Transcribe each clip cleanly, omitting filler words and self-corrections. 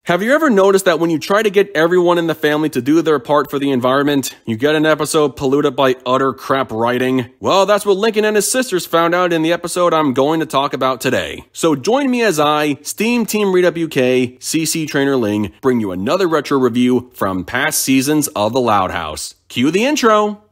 Have you ever noticed that when you try to get everyone in the family to do their part for the environment, you get an episode polluted by utter crap writing? Well, that's what Lincoln and his sisters found out in the episode I'm going to talk about today. So join me as I, SteamTeamRedubUK, CC Trainor-Ling, bring you another retro review from past seasons of The Loud House. Cue the intro!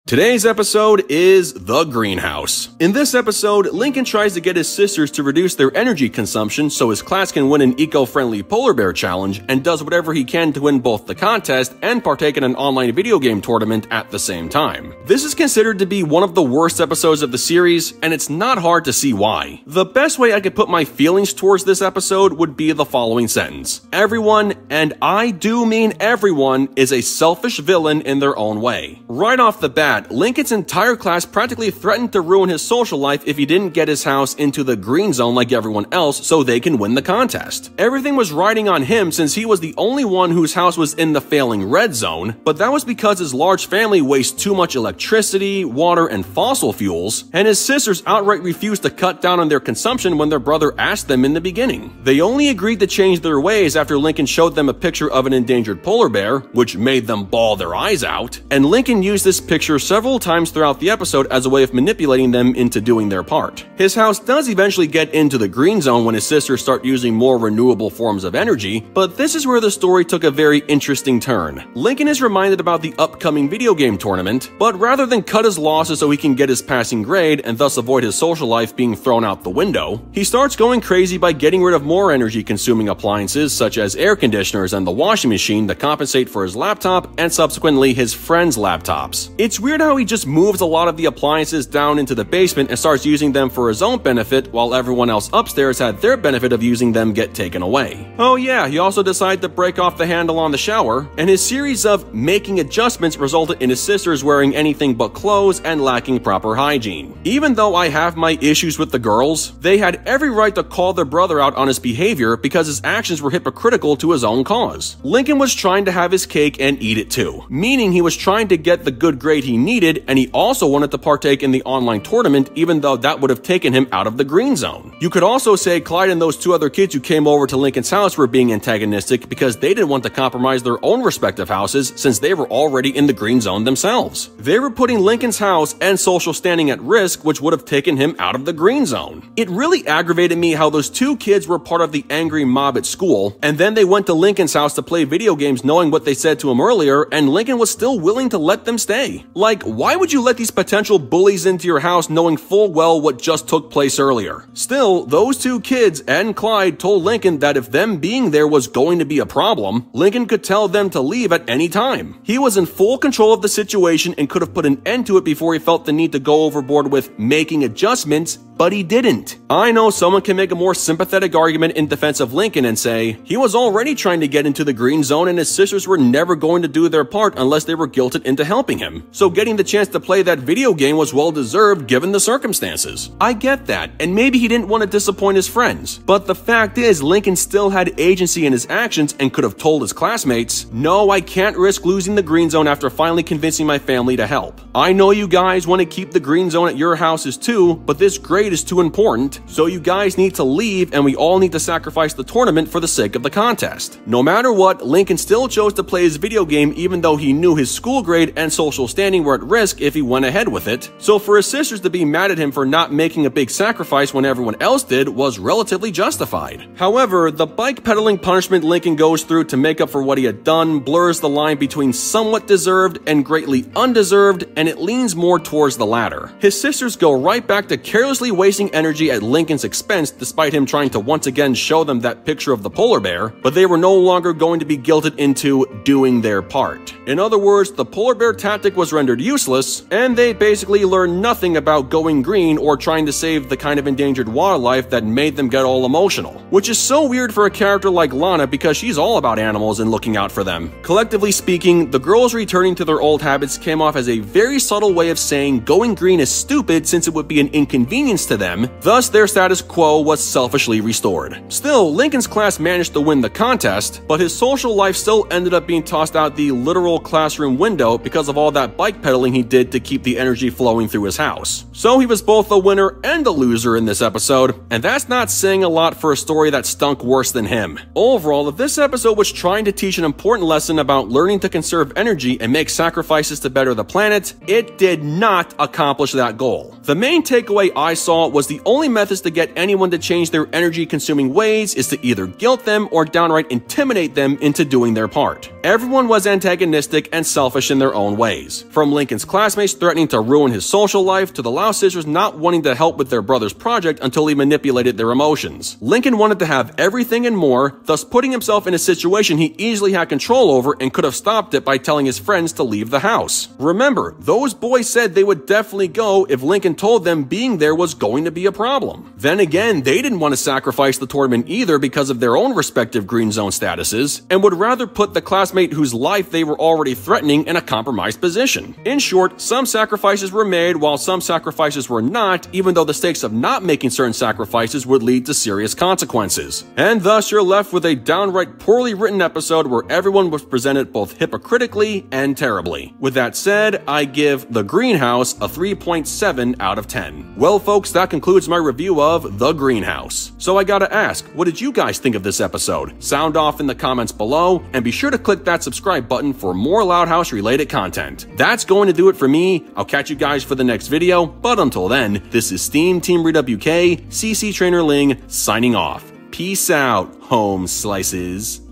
Today's episode is The Greenhouse. In this episode, Lincoln tries to get his sisters to reduce their energy consumption so his class can win an eco-friendly polar bear challenge, and does whatever he can to win both the contest and partake in an online video game tournament at the same time. This is considered to be one of the worst episodes of the series, and it's not hard to see why. The best way I could put my feelings towards this episode would be the following sentence. Everyone, and I do mean everyone, is a selfish villain in their own way. Right off the bat, Lincoln's entire class practically threatened to ruin his social life if he didn't get his house into the green zone like everyone else so they can win the contest. Everything was riding on him since he was the only one whose house was in the failing red zone, but that was because his large family wastes too much electricity, water, and fossil fuels, and his sisters outright refused to cut down on their consumption when their brother asked them in the beginning. They only agreed to change their ways after Lincoln showed them a picture of an endangered polar bear, which made them bawl their eyes out, and Lincoln used this picture several times throughout the episode as a way of manipulating them into doing their part. His house does eventually get into the green zone when his sisters start using more renewable forms of energy, but this is where the story took a very interesting turn. Lincoln is reminded about the upcoming video game tournament, but rather than cut his losses so he can get his passing grade and thus avoid his social life being thrown out the window, he starts going crazy by getting rid of more energy-consuming appliances such as air conditioners and the washing machine to compensate for his laptop and subsequently his friends' laptops. It's weird how he just moves a lot of the appliances down into the basement and starts using them for his own benefit while everyone else upstairs had their benefit of using them get taken away. Oh yeah, he also decided to break off the handle on the shower, and his series of making adjustments resulted in his sisters wearing anything but clothes and lacking proper hygiene. Even though I have my issues with the girls, they had every right to call their brother out on his behavior because his actions were hypocritical to his own cause. Lincoln was trying to have his cake and eat it too, meaning he was trying to get the good grade he needed, and he also wanted to partake in the online tournament even though that would have taken him out of the green zone. You could also say Clyde and those two other kids who came over to Lincoln's house were being antagonistic because they didn't want to compromise their own respective houses since they were already in the green zone themselves. They were putting Lincoln's house and social standing at risk, which would have taken him out of the green zone. It really aggravated me how those two kids were part of the angry mob at school, and then they went to Lincoln's house to play video games knowing what they said to him earlier, and Lincoln was still willing to let them stay. Like, why would you let these potential bullies into your house knowing full well what just took place earlier? Still, those two kids and Clyde told Lincoln that if them being there was going to be a problem, Lincoln could tell them to leave at any time. He was in full control of the situation and could have put an end to it before he felt the need to go overboard with making adjustments, but he didn't. I know someone can make a more sympathetic argument in defense of Lincoln and say he was already trying to get into the green zone and his sisters were never going to do their part unless they were guilted into helping him. So getting the chance to play that video game was well deserved given the circumstances. I get that, and maybe he didn't want to disappoint his friends, but the fact is Lincoln still had agency in his actions and could have told his classmates, no, I can't risk losing the green zone after finally convincing my family to help. I know you guys want to keep the green zone at your houses too, but this grade is too important, so you guys need to leave and we all need to sacrifice the tournament for the sake of the contest. No matter what, Lincoln still chose to play his video game even though he knew his school grade and social standing were at risk if he went ahead with it, so for his sisters to be mad at him for not making a big sacrifice when everyone else did was relatively justified. However, the bike pedaling punishment Lincoln goes through to make up for what he had done blurs the line between somewhat deserved and greatly undeserved, and it leans more towards the latter. His sisters go right back to carelessly wasting energy at Lincoln's expense despite him trying to once again show them that picture of the polar bear, but they were no longer going to be guilted into doing their part. In other words, the polar bear tactic was rendered useless, and they basically learned nothing about going green or trying to save the kind of endangered wildlife that made them get all emotional. Which is so weird for a character like Lana because she's all about animals and looking out for them. Collectively speaking, the girls returning to their old habits came off as a very subtle way of saying going green is stupid since it would be an inconvenience to them, thus their status quo was selfishly restored. Still, Lincoln's class managed to win the contest, but his social life still ended up being tossed out the literal classroom window because of all that bike pedaling he did to keep the energy flowing through his house. So he was both a winner and a loser in this episode, and that's not saying a lot for a story that stunk worse than him. Overall, if this episode was trying to teach an important lesson about learning to conserve energy and make sacrifices to better the planet, it did not accomplish that goal. The main takeaway I saw was the only methods to get anyone to change their energy-consuming ways is to either guilt them or downright intimidate them into doing their part. Everyone was antagonistic and selfish in their own ways. From Lincoln's classmates threatening to ruin his social life to the Lao sisters not wanting to help with their brother's project until he manipulated their emotions. Lincoln wanted to have everything and more, thus putting himself in a situation he easily had control over and could have stopped it by telling his friends to leave the house. Remember, those boys said they would definitely go if Lincoln told them being there was going to be a problem. Then again, they didn't want to sacrifice the tournament either because of their own respective green zone statuses, and would rather put the classmate whose life they were already threatening in a compromised position. In short, some sacrifices were made while some sacrifices were not, even though the stakes of not making certain sacrifices would lead to serious consequences. And thus you're left with a downright poorly written episode where everyone was presented both hypocritically and terribly. With that said, I give The Greenhouse a 3.7 out of 10. Well folks, that concludes my review of The Greenhouse. So I gotta ask, what did you guys think of this episode? Sound off in the comments below, and be sure to click that subscribe button for more Loud House related content. That's going to do it for me. I'll catch you guys for the next video, but until then, this is SteamTeamRedubUK, CC Trainor-Ling, signing off. Peace out, home slices.